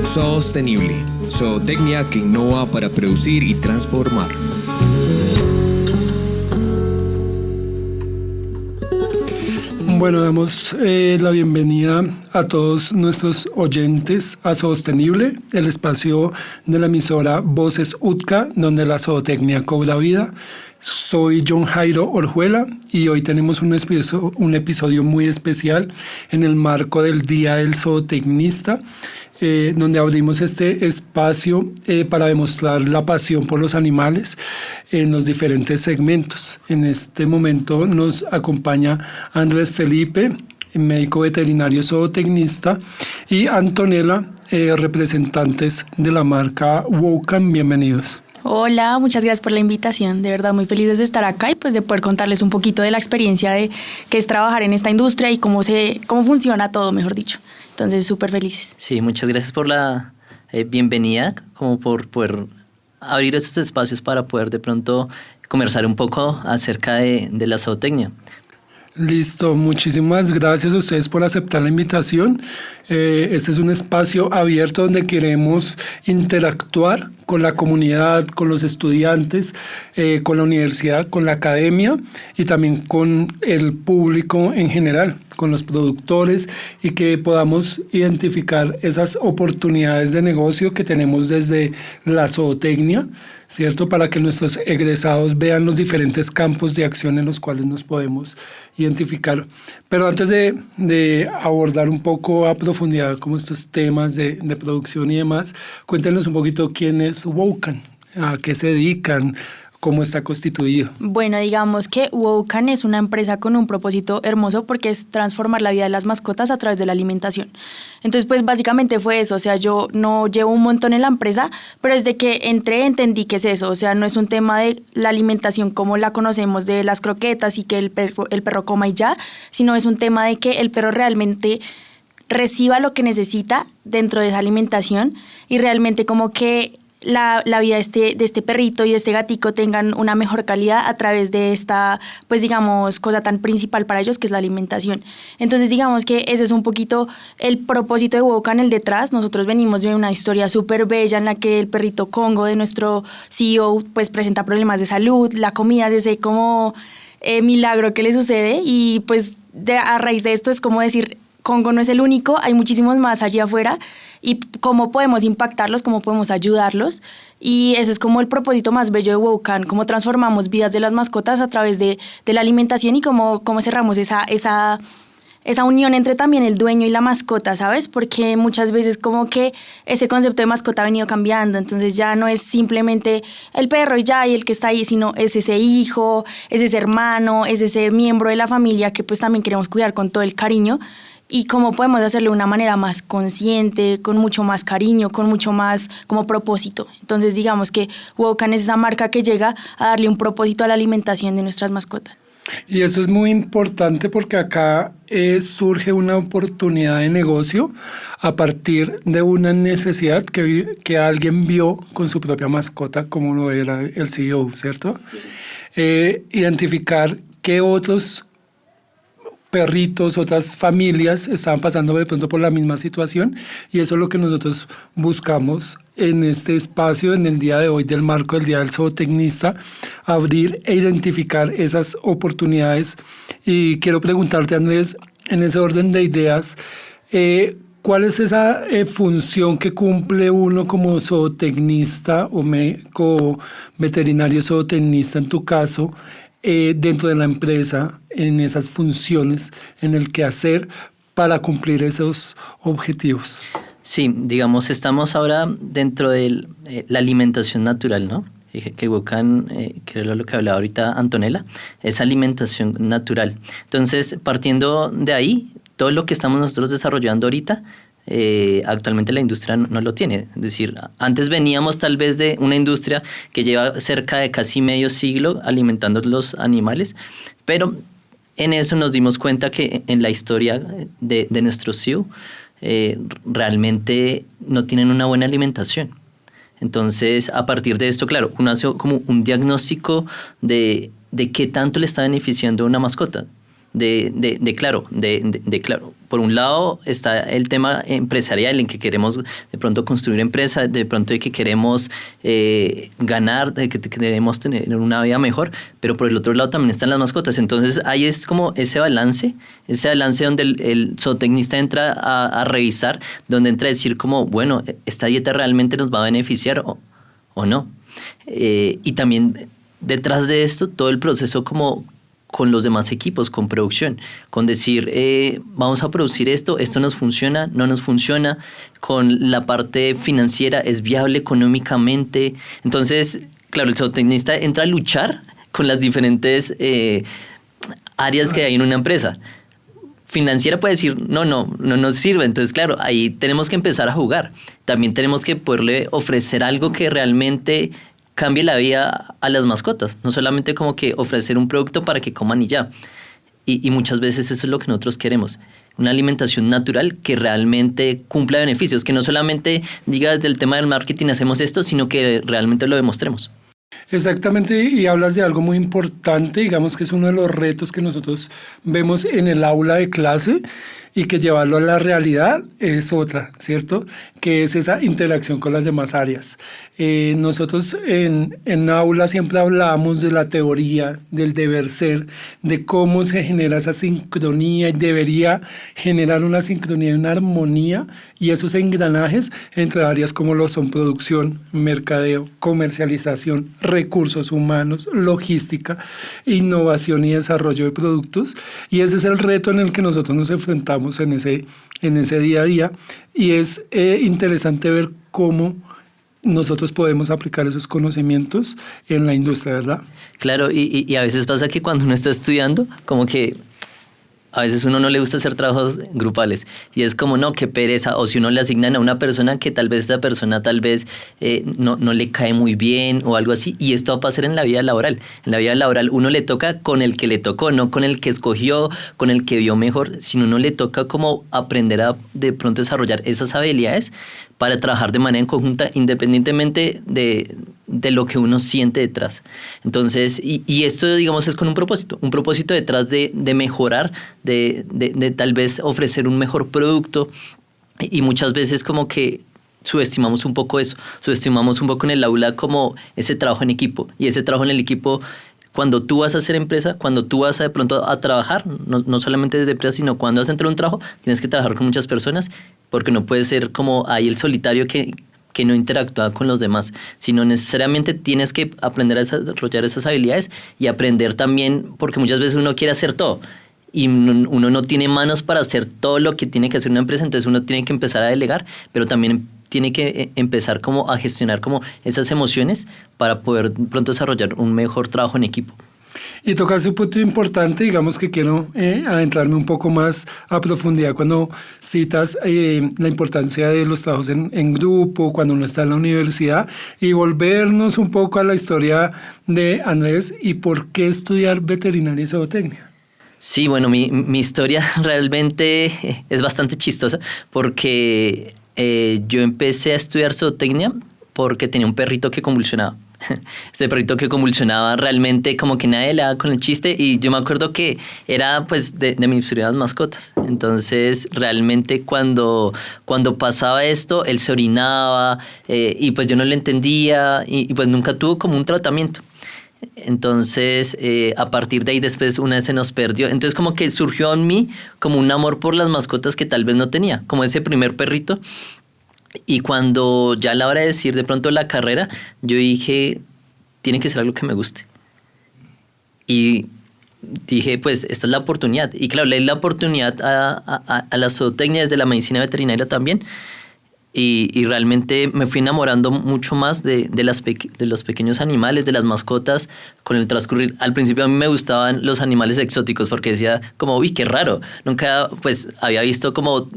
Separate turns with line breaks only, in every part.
Zoostenible, zootecnia que innova para producir y transformar.
Bueno, damos la bienvenida a todos nuestros oyentes a Zoostenible, el espacio de la emisora Voces UTCA, donde la zootecnia cobra vida. Soy John Jairo Orjuela y hoy tenemos un episodio muy especial en el marco del Día del Zootecnista, donde abrimos este espacio para demostrar la pasión por los animales en los diferentes segmentos. En este momento nos acompaña Andrés Felipe, médico veterinario zootecnista, y Antonella, representantes de la marca Wokan. Bienvenidos.
Hola, muchas gracias por la invitación. De verdad, muy felices de estar acá y pues de poder contarles un poquito de la experiencia de qué es trabajar en esta industria y cómo funciona todo, mejor dicho. Entonces, súper felices.
Sí, muchas gracias por la bienvenida, como por poder abrir estos espacios para poder de pronto conversar un poco acerca de la zootecnia.
Listo, muchísimas gracias a ustedes por aceptar la invitación. Este es un espacio abierto donde queremos interactuar con la comunidad, con los estudiantes, con la universidad, con la academia y también con el público en general, con los productores, y que podamos identificar esas oportunidades de negocio que tenemos desde la zootecnia, ¿cierto? Para que nuestros egresados vean los diferentes campos de acción en los cuales nos podemos identificar. Pero antes de abordar un poco a profundidad como estos temas de producción y demás, cuéntenos un poquito quién es Wokan, a qué se dedican, cómo está constituido.
Bueno, digamos que Wokan es una empresa con un propósito hermoso porque es transformar la vida de las mascotas a través de la alimentación. Entonces, pues básicamente fue eso. O sea, yo no llevo un montón en la empresa, pero desde que entré entendí que es eso. O sea, no es un tema de la alimentación como la conocemos, de las croquetas y que el perro coma y ya, sino es un tema de que el perro realmente reciba lo que necesita dentro de esa alimentación y realmente como que la vida de este perrito y de este gatico tengan una mejor calidad a través de esta, pues digamos, cosa tan principal para ellos que es la alimentación. Entonces digamos que ese es un poquito el propósito de Wokan, el detrás. Nosotros venimos de una historia súper bella en la que el perrito Congo de nuestro CEO pues presenta problemas de salud, la comida es ese como milagro que le sucede y pues a raíz de esto es como decir, Congo no es el único, hay muchísimos más allá afuera y cómo podemos impactarlos, cómo podemos ayudarlos, y eso es como el propósito más bello de Wokan, cómo transformamos vidas de las mascotas a través de la alimentación y cómo cerramos esa unión entre también el dueño y la mascota, ¿sabes? Porque muchas veces como que ese concepto de mascota ha venido cambiando, entonces ya no es simplemente el perro y ya, y el que está ahí, sino es ese hijo, es ese hermano, es ese miembro de la familia que pues también queremos cuidar con todo el cariño. Y cómo podemos hacerlo de una manera más consciente, con mucho más cariño, con mucho más como propósito. Entonces digamos que Wokan es esa marca que llega a darle un propósito a la alimentación de nuestras mascotas.
Y eso es muy importante porque acá surge una oportunidad de negocio a partir de una necesidad que alguien vio con su propia mascota, como lo era el CEO, ¿cierto? Sí. Identificar qué otros perritos, otras familias estaban pasando de pronto por la misma situación, y eso es lo que nosotros buscamos en este espacio, en el día de hoy del marco del Día del Zootecnista, abrir e identificar esas oportunidades. Y quiero preguntarte, Andrés, en ese orden de ideas, ¿cuál es esa función que cumple uno como zootecnista o médico veterinario zootecnista en tu caso, dentro de la empresa, en esas funciones, en el quehacer para cumplir esos objetivos?
Sí, digamos, estamos ahora dentro de la alimentación natural, ¿no? Que Wokan, que era lo que hablaba ahorita Antonella, es alimentación natural. Entonces, partiendo de ahí, todo lo que estamos nosotros desarrollando ahorita, actualmente la industria no lo tiene. Es decir, antes veníamos tal vez de una industria que lleva cerca de casi medio siglo alimentando los animales, pero en eso nos dimos cuenta que en la historia de nuestro CEO realmente no tienen una buena alimentación. Entonces, a partir de esto, claro, uno hace como un diagnóstico de qué tanto le está beneficiando una mascota. claro, por un lado está el tema empresarial en que queremos de pronto construir empresa, de pronto de que queremos ganar, de que queremos tener una vida mejor, pero por el otro lado también están las mascotas. Entonces ahí es como ese balance donde el zootecnista entra a revisar, donde entra a decir como, bueno, esta dieta realmente nos va a beneficiar o no. Y también detrás de esto todo el proceso como con los demás equipos, con producción, con decir, vamos a producir esto nos funciona, no nos funciona, con la parte financiera, es viable económicamente. Entonces, claro, el zootecnista entra a luchar con las diferentes áreas que hay en una empresa. Financiera puede decir, no nos sirve. Entonces, claro, ahí tenemos que empezar a jugar. También tenemos que poderle ofrecer algo que realmente cambie la vida a las mascotas, no solamente como que ofrecer un producto para que coman y ya. Y muchas veces eso es lo que nosotros queremos, una alimentación natural que realmente cumpla beneficios, que no solamente diga desde el tema del marketing hacemos esto, sino que realmente lo demostremos.
Exactamente, y hablas de algo muy importante, digamos que es uno de los retos que nosotros vemos en el aula de clase y que llevarlo a la realidad es otra, ¿cierto? Que es esa interacción con las demás áreas. Nosotros en aula siempre hablábamos de la teoría, del deber ser, de cómo se genera esa sincronía y debería generar una sincronía y una armonía y esos engranajes entre áreas como lo son producción, mercadeo, comercialización, recursos humanos, logística, innovación y desarrollo de productos. Y ese es el reto en el que nosotros nos enfrentamos en ese día a día. Y es interesante ver cómo nosotros podemos aplicar esos conocimientos en la industria, ¿verdad?
Claro, y a veces pasa que cuando uno está estudiando, como que a veces uno no le gusta hacer trabajos grupales y es como, no, qué pereza, o si uno le asignan a una persona que tal vez esa persona no le cae muy bien o algo así, y esto va a pasar en la vida laboral. En la vida laboral uno le toca con el que le tocó, no con el que escogió, con el que vio mejor, sino uno le toca como aprender a de pronto desarrollar esas habilidades para trabajar de manera en conjunta independientemente de lo que uno siente detrás. Entonces, y esto, digamos, es con un propósito detrás de mejorar, de tal vez ofrecer un mejor producto, y muchas veces como que subestimamos un poco eso, subestimamos un poco en el aula como ese trabajo en equipo, y ese trabajo en el equipo, cuando tú vas a hacer empresa, cuando tú vas de pronto a trabajar, no solamente desde empresa, sino cuando vas a entrar a un trabajo, tienes que trabajar con muchas personas, porque no puedes ser como ahí el solitario que no interactúa con los demás, sino necesariamente tienes que aprender a desarrollar esas habilidades y aprender también, porque muchas veces uno quiere hacer todo y uno no tiene manos para hacer todo lo que tiene que hacer una empresa, entonces uno tiene que empezar a delegar, pero también tiene que empezar como a gestionar como esas emociones para poder pronto desarrollar un mejor trabajo en equipo.
Y tocaste un punto importante, digamos que quiero adentrarme un poco más a profundidad cuando citas la importancia de los trabajos en grupo, cuando uno está en la universidad, y volvernos un poco a la historia de Andrés y por qué estudiar veterinaria y zootecnia.
Sí, bueno, mi historia realmente es bastante chistosa porque yo empecé a estudiar zootecnia porque tenía un perrito que convulsionaba. Ese perrito que convulsionaba realmente como que nadie le daba con el chiste, y yo me acuerdo que era pues de mis primeras mascotas. Entonces realmente cuando pasaba esto, él se orinaba y pues yo no le entendía y pues nunca tuvo como un tratamiento. Entonces a partir de ahí después una vez se nos perdió, entonces como que surgió en mí como un amor por las mascotas que tal vez no tenía, como ese primer perrito. Y cuando ya a la hora de decir de pronto la carrera, yo dije, tiene que ser algo que me guste. Y dije, pues esta es la oportunidad. Y claro, le di la oportunidad a la zootecnia desde la medicina veterinaria también. Y realmente me fui enamorando mucho más de los pequeños animales, de las mascotas, con el transcurrir. Al principio a mí me gustaban los animales exóticos porque decía como, uy, qué raro. Nunca pues había visto como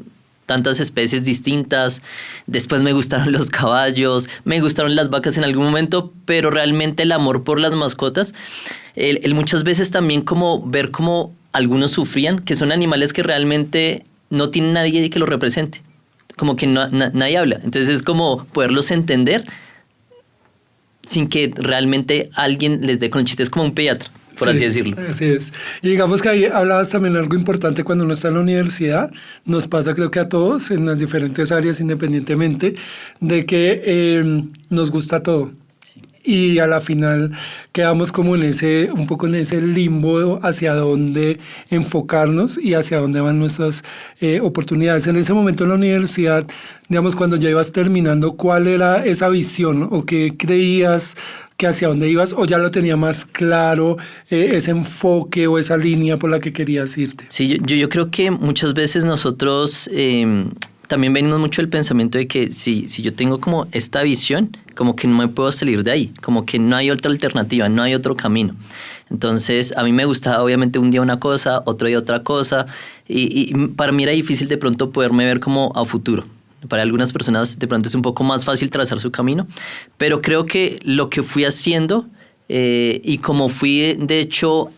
tantas especies distintas. Después me gustaron los caballos, me gustaron las vacas en algún momento, pero realmente el amor por las mascotas, el muchas veces también como ver cómo algunos sufrían, que son animales que realmente no tienen nadie que los represente, como que nadie habla. Entonces es como poderlos entender sin que realmente alguien les dé con el chiste, es como un pediatra. por así decirlo.
Así es. Y digamos que ahí hablabas también algo importante cuando uno está en la universidad, nos pasa creo que a todos en las diferentes áreas independientemente, de que nos gusta todo. Y a la final quedamos como un poco en ese limbo hacia dónde enfocarnos y hacia dónde van nuestras oportunidades. En ese momento en la universidad, digamos, cuando ya ibas terminando, ¿cuál era esa visión o qué creías que hacia dónde ibas, o ya lo tenía más claro ese enfoque o esa línea por la que querías irte?
Sí, yo creo que muchas veces nosotros también venimos mucho del pensamiento de que si yo tengo como esta visión, como que no me puedo salir de ahí, como que no hay otra alternativa, no hay otro camino. Entonces, a mí me gustaba obviamente un día una cosa, otro día otra cosa, y para mí era difícil de pronto poderme ver como a futuro. Para algunas personas de pronto es un poco más fácil trazar su camino, pero creo que lo que fui haciendo y como fui de hecho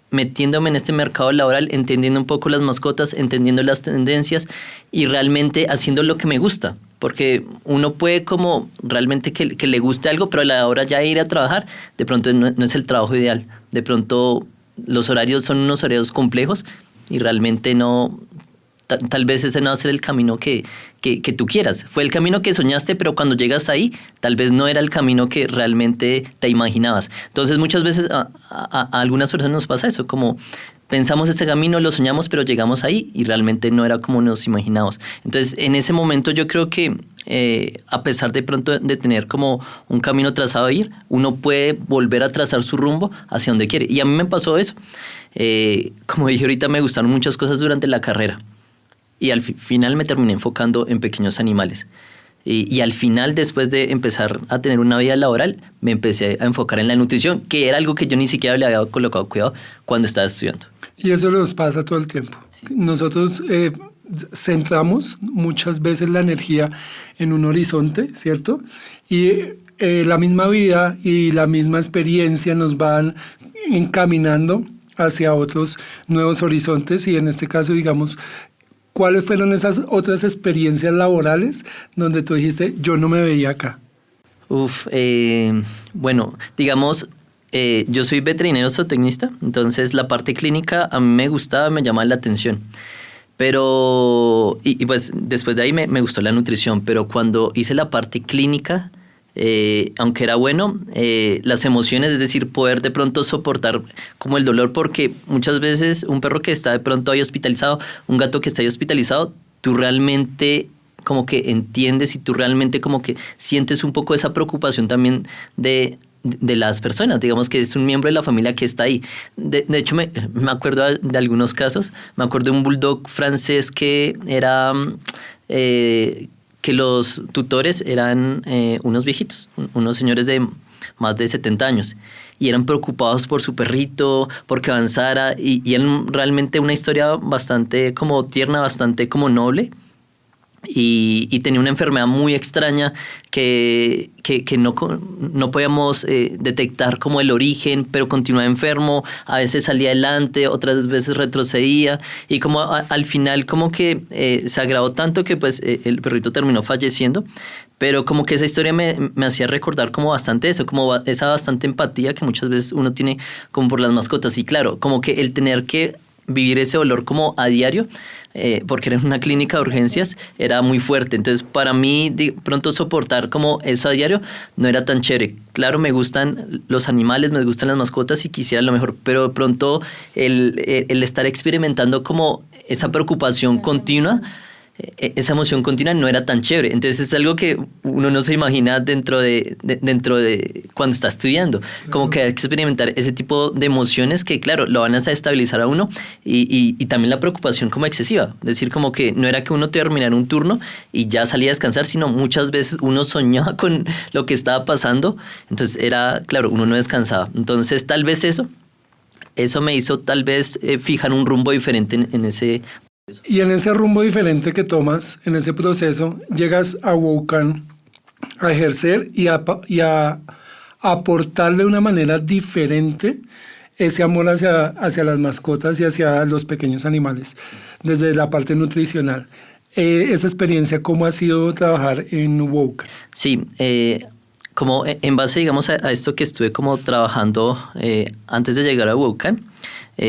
metiéndome en este mercado laboral, entendiendo un poco las mascotas, entendiendo las tendencias y realmente haciendo lo que me gusta. Porque uno puede como realmente que le guste algo, pero a la hora ya de ir a trabajar, de pronto no es el trabajo ideal. De pronto los horarios son unos horarios complejos y realmente no... Tal vez ese no va a ser el camino que tú quieras. Fue el camino que soñaste, pero cuando llegas ahí, tal vez no era el camino que realmente te imaginabas. Entonces, muchas veces a algunas personas nos pasa eso, como pensamos este camino, lo soñamos, pero llegamos ahí y realmente no era como nos imaginamos. Entonces, en ese momento yo creo que a pesar de pronto de tener como un camino trazado a ir, uno puede volver a trazar su rumbo hacia donde quiere. Y a mí me pasó eso. Como dije ahorita, me gustaron muchas cosas durante la carrera. Y al final me terminé enfocando en pequeños animales. Y al final, después de empezar a tener una vida laboral, me empecé a enfocar en la nutrición, que era algo que yo ni siquiera le había colocado cuidado cuando estaba estudiando.
Y eso nos pasa todo el tiempo. Sí. Nosotros centramos muchas veces la energía en un horizonte, ¿cierto? Y la misma vida y la misma experiencia nos van encaminando hacia otros nuevos horizontes y en este caso, digamos, ¿cuáles fueron esas otras experiencias laborales donde tú dijiste, yo no me veía acá?
Bueno, digamos, yo soy veterinario zootecnista, entonces la parte clínica a mí me gustaba, me llamaba la atención. Pero, y pues después de ahí me gustó la nutrición, pero cuando hice la parte clínica, aunque era bueno, las emociones, es decir, poder de pronto soportar como el dolor, porque muchas veces un perro que está de pronto ahí hospitalizado, un gato que está ahí hospitalizado, tú realmente como que entiendes y tú realmente como que sientes un poco esa preocupación también de las personas, digamos que es un miembro de la familia que está ahí. De hecho, me acuerdo de algunos casos, me acuerdo de un bulldog francés que era... que los tutores eran unos viejitos, unos señores de más de 70 años y eran preocupados por su perrito, porque avanzara y eran realmente una historia bastante como tierna, bastante como noble y tenía una enfermedad muy extraña que no podíamos detectar como el origen, pero continuaba enfermo, a veces salía adelante, otras veces retrocedía y como al final como que se agravó tanto que pues el perrito terminó falleciendo, pero como que esa historia me hacía recordar como bastante eso, como esa bastante empatía que muchas veces uno tiene como por las mascotas y claro, como que el tener que vivir ese dolor como a diario, porque era una clínica de urgencias, era muy fuerte. Entonces, para mí, de pronto soportar como eso a diario no era tan chévere. Claro, me gustan los animales, me gustan las mascotas y quisiera lo mejor, pero de pronto el estar experimentando como esa preocupación continua, esa emoción continua no era tan chévere. Entonces es algo que uno no se imagina dentro de cuando está estudiando. Como que hay que experimentar ese tipo de emociones que, claro, lo van a estabilizar a uno y también la preocupación como excesiva. Es decir, como que no era que uno terminara un turno y ya salía a descansar, sino muchas veces uno soñaba con lo que estaba pasando. Entonces era, claro, uno no descansaba. Entonces tal vez eso me hizo tal vez fijar un rumbo diferente en ese.
Y en ese rumbo diferente que tomas, en ese proceso, llegas a Wokan a ejercer y a aportar de una manera diferente ese amor hacia las mascotas y hacia los pequeños animales, desde la parte nutricional. Esa experiencia, ¿cómo ha sido trabajar en Wokan?
Sí, como en base, digamos, a esto que estuve como trabajando antes de llegar a Wokan,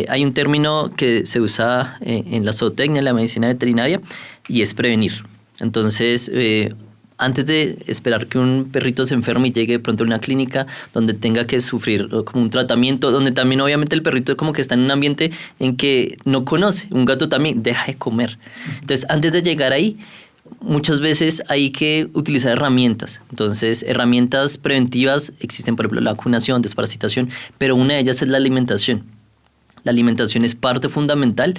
hay un término que se usa en la zootecnia, en la medicina veterinaria, y es prevenir. Entonces, antes de esperar que un perrito se enferme y llegue de pronto a una clínica donde tenga que sufrir como un tratamiento, donde también obviamente el perrito como que está en un ambiente en que no conoce, un gato también deja de comer. Entonces, antes de llegar ahí, muchas veces hay que utilizar herramientas. Entonces, herramientas preventivas existen, por ejemplo, la vacunación, desparasitación, pero una de ellas es la alimentación. La alimentación es parte fundamental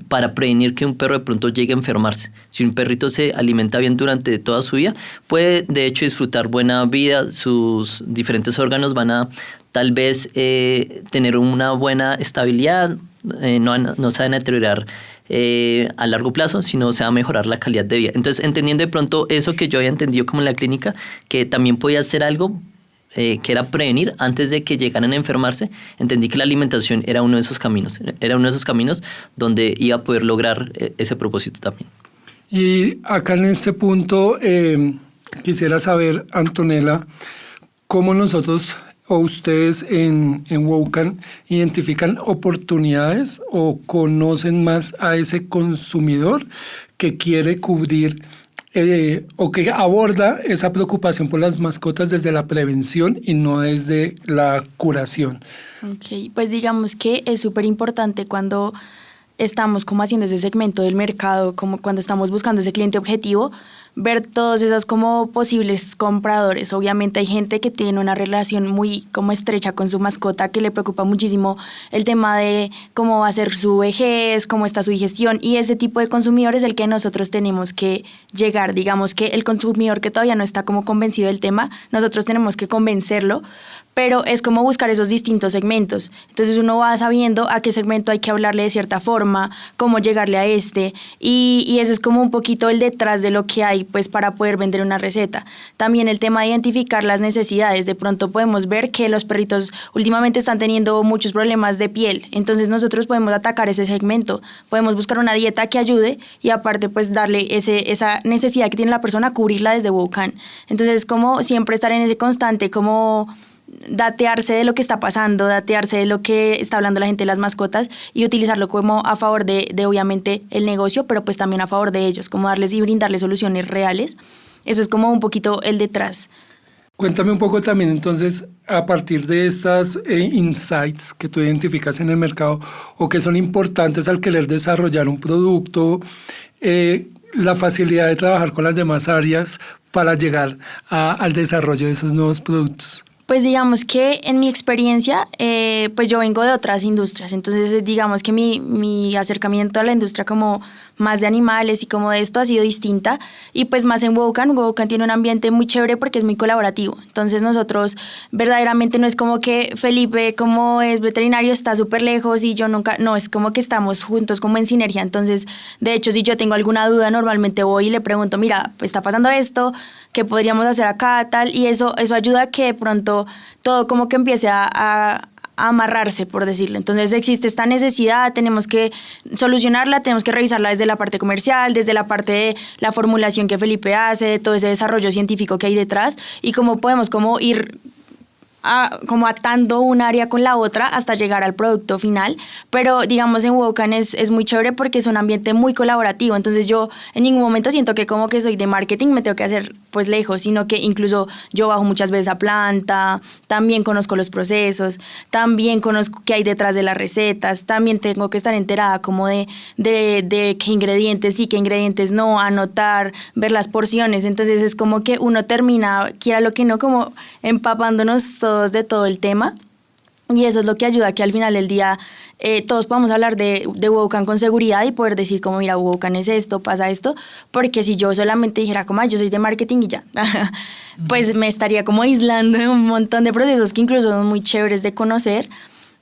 para prevenir que un perro de pronto llegue a enfermarse. Si un perrito se alimenta bien durante toda su vida, puede de hecho disfrutar buena vida, sus diferentes órganos van a tal vez tener una buena estabilidad, no se van a deteriorar a largo plazo, sino se va a mejorar la calidad de vida. Entonces, entendiendo de pronto eso que yo había entendido como en la clínica, que también podía ser algo que era prevenir antes de que llegaran a enfermarse, entendí que la alimentación era uno de esos caminos, donde iba a poder lograr ese propósito también.
Y acá en este punto quisiera saber, Antonella, cómo nosotros o ustedes en Wokan identifican oportunidades o conocen más a ese consumidor que quiere cubrir o que aborda esa preocupación por las mascotas desde la prevención y no desde la curación.
Ok, pues digamos que es súper importante cuando estamos como haciendo ese segmento del mercado, como cuando estamos buscando ese cliente objetivo, ver todos esos como posibles compradores. Obviamente hay gente que tiene una relación muy como estrecha con su mascota, que le preocupa muchísimo el tema de cómo va a ser su vejez, cómo está su digestión, y ese tipo de consumidor es el que nosotros tenemos que llegar. Digamos que el consumidor que todavía no está como convencido del tema, nosotros tenemos que convencerlo, pero es como buscar esos distintos segmentos. Entonces uno va sabiendo a qué segmento hay que hablarle de cierta forma, cómo llegarle a y eso es como un poquito el detrás de lo que hay pues para poder vender una receta. También el tema de identificar las necesidades. De pronto podemos ver que los perritos últimamente están teniendo muchos problemas de piel, entonces nosotros podemos atacar ese segmento, podemos buscar una dieta que ayude y aparte pues darle esa necesidad que tiene la persona, cubrirla desde Wokan. Entonces como siempre estar en ese constante como datearse de lo que está pasando, datearse de lo que está hablando la gente de las mascotas y utilizarlo como a favor de obviamente el negocio, pero pues también a favor de ellos, como darles y brindarles soluciones reales. Eso es como un poquito el detrás.
Cuéntame un poco también entonces, a partir de estas insights que tú identificas en el mercado o que son importantes al querer desarrollar un producto, la facilidad de trabajar con las demás áreas para llegar al desarrollo de esos nuevos productos.
Pues digamos que en mi experiencia, pues yo vengo de otras industrias, entonces digamos que mi acercamiento a la industria como más de animales y como de esto ha sido distinta y pues más en Wokan. Wokan tiene un ambiente muy chévere porque es muy colaborativo, entonces nosotros verdaderamente no es como que Felipe como es veterinario está súper lejos y yo nunca, no, es como que estamos juntos como en sinergia. Entonces de hecho si yo tengo alguna duda normalmente voy y le pregunto, mira, está pasando esto, ¿qué podríamos hacer acá, tal? Y eso ayuda a que de pronto todo como que empiece a amarrarse, por decirlo. Entonces existe esta necesidad, tenemos que solucionarla, tenemos que revisarla desde la parte comercial, desde la parte de la formulación que Felipe hace, de todo ese desarrollo científico que hay detrás y cómo podemos como ir como atando un área con la otra hasta llegar al producto final, pero digamos en Wokan es muy chévere porque es un ambiente muy colaborativo, entonces yo en ningún momento siento que como que soy de marketing me tengo que hacer pues lejos, sino que incluso yo bajo muchas veces a planta, también conozco los procesos, también conozco qué hay detrás de las recetas, también tengo que estar enterada como de qué ingredientes sí, qué ingredientes no, anotar, ver las porciones, entonces es como que uno termina, quiera lo que no, como empapándonos todos de todo el tema y eso es lo que ayuda a que al final del día todos podamos hablar de Wokan con seguridad y poder decir como mira, Wokan es esto, pasa esto, porque si yo solamente dijera como yo soy de marketing y ya, pues me estaría como aislando de un montón de procesos que incluso son muy chéveres de conocer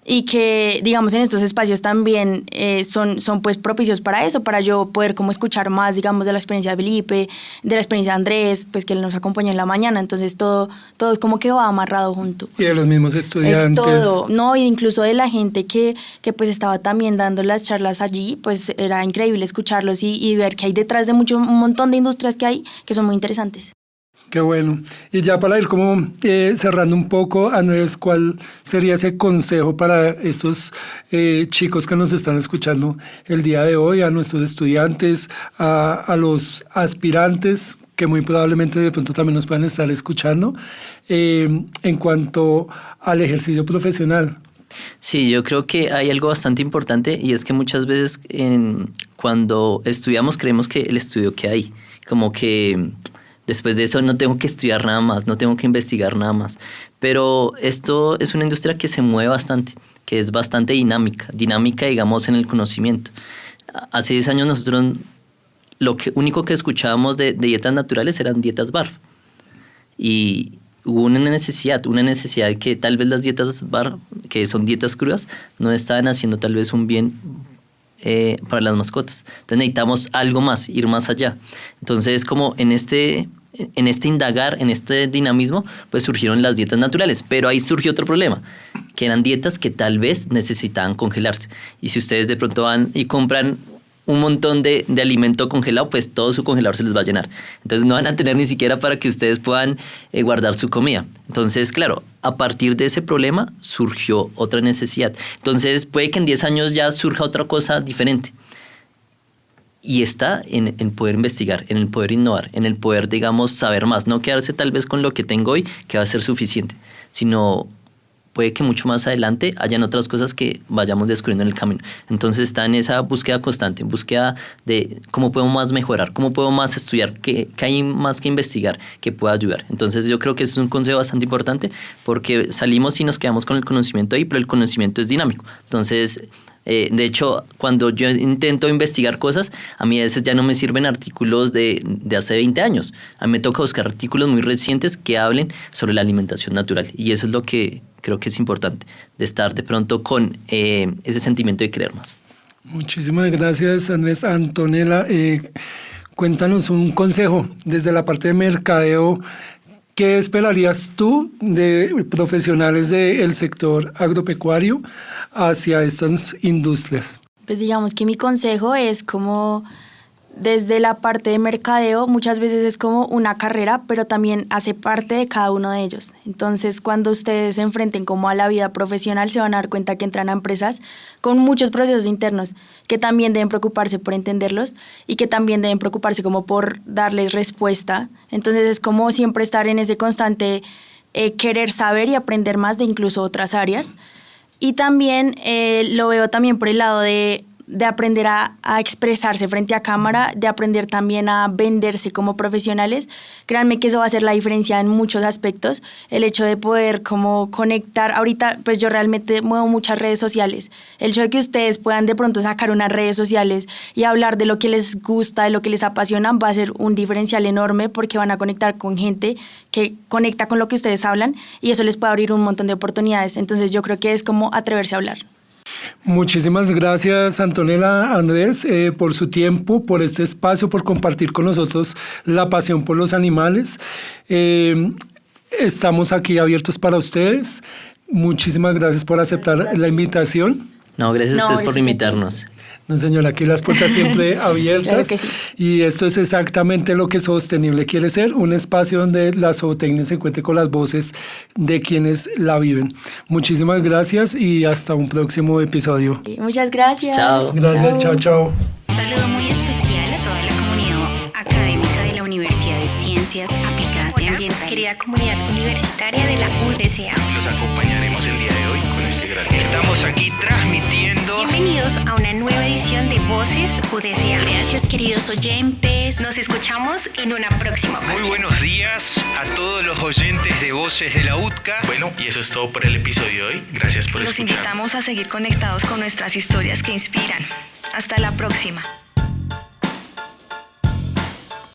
y que digamos en estos espacios también son pues propicios para eso, para yo poder como escuchar más digamos de la experiencia de Felipe, de la experiencia de Andrés, pues que él nos acompañó en la mañana, entonces todo es como que va amarrado junto.
Y de los mismos estudiantes.
Es todo, no, y incluso de la gente que pues estaba también dando las charlas allí, pues era increíble escucharlos y ver que hay detrás de un montón de industrias que hay que son muy interesantes.
Qué bueno. Y ya para ir como cerrando un poco, Andrés, ¿cuál sería ese consejo para estos chicos que nos están escuchando el día de hoy, a nuestros estudiantes, a los aspirantes que muy probablemente de pronto también nos puedan estar escuchando, en cuanto al ejercicio profesional?
Sí, yo creo que hay algo bastante importante y es que muchas veces cuando estudiamos creemos que el estudio queda ahí, como que después de eso no tengo que estudiar nada más, no tengo que investigar nada más. Pero esto es una industria que se mueve bastante, que es bastante dinámica digamos en el conocimiento. Hace 10 años nosotros lo único que escuchábamos de dietas naturales eran dietas BARF. Y hubo una necesidad que tal vez las dietas BARF, que son dietas crudas, no estaban haciendo tal vez un bien para las mascotas. Entonces necesitamos algo más, ir más allá. Entonces como en este indagar, en este dinamismo, pues surgieron las dietas naturales. Pero ahí surgió otro problema, que eran dietas que tal vez necesitaban congelarse. Y si ustedes de pronto van y compran un montón de alimento congelado, pues todo su congelador se les va a llenar. Entonces no van a tener ni siquiera para que ustedes puedan guardar su comida. Entonces, claro, a partir de ese problema surgió otra necesidad. Entonces puede que en 10 años ya surja otra cosa diferente. Y está en poder investigar, en el poder innovar, en el poder, digamos, saber más. No quedarse tal vez con lo que tengo hoy, que va a ser suficiente, sino puede que mucho más adelante hayan otras cosas que vayamos descubriendo en el camino. Entonces está en esa búsqueda constante, en búsqueda de cómo puedo más mejorar, cómo puedo más estudiar, qué hay más que investigar, que pueda ayudar. Entonces yo creo que eso es un consejo bastante importante porque salimos y nos quedamos con el conocimiento ahí, pero el conocimiento es dinámico. Entonces, de hecho, cuando yo intento investigar cosas, a mí a veces ya no me sirven artículos de hace 20 años. A mí me toca buscar artículos muy recientes que hablen sobre la alimentación natural. Y eso es lo que creo que es importante, de estar de pronto con ese sentimiento de querer más.
Muchísimas gracias, Andrés. Antonella, cuéntanos un consejo desde la parte de mercadeo. ¿Qué esperarías tú de profesionales del sector agropecuario hacia estas industrias?
Pues digamos que mi consejo es como desde la parte de mercadeo, muchas veces es como una carrera, pero también hace parte de cada uno de ellos. Entonces, cuando ustedes se enfrenten como a la vida profesional, se van a dar cuenta que entran a empresas con muchos procesos internos, que también deben preocuparse por entenderlos y que también deben preocuparse como por darles respuesta. Entonces, es como siempre estar en ese constante querer saber y aprender más de incluso otras áreas. Y también lo veo también por el lado de aprender a expresarse frente a cámara, de aprender también a venderse como profesionales. Créanme que eso va a hacer la diferencia en muchos aspectos. El hecho de poder como conectar, ahorita pues yo realmente muevo muchas redes sociales. El hecho de que ustedes puedan de pronto sacar unas redes sociales y hablar de lo que les gusta, de lo que les apasiona, va a ser un diferencial enorme porque van a conectar con gente que conecta con lo que ustedes hablan y eso les puede abrir un montón de oportunidades. Entonces yo creo que es como atreverse a hablar.
Muchísimas gracias, Antonella, Andrés, por su tiempo, por este espacio, por compartir con nosotros la pasión por los animales. Estamos aquí abiertos para ustedes. Muchísimas gracias por aceptar la invitación.
No, gracias a ustedes por invitarnos.
No, señora, aquí las puertas siempre abiertas.
Claro que sí.
Y esto es exactamente lo que Sostenible quiere ser, un espacio donde la zootecnia se encuentre con las voces de quienes la viven. Muchísimas gracias y hasta un próximo episodio.
Muchas gracias.
Chao.
Gracias, chao, chao.
Un saludo muy especial a toda la comunidad académica de la Universidad de Ciencias Aplicadas y Ambientales.
Querida comunidad universitaria de la UDCA.
Los acompañaremos el día de hoy con este gran... Estamos aquí transmitiendo...
Bienvenidos a una nueva edición de Voces UDCA.
Gracias, queridos oyentes.
Nos escuchamos en una próxima ocasión.
Muy buenos días a todos los oyentes de Voces de la UTCA. Bueno, y eso es todo por el episodio de hoy. Gracias por
Los
escuchar.
invitamos a seguir conectados con nuestras historias que inspiran. Hasta la próxima.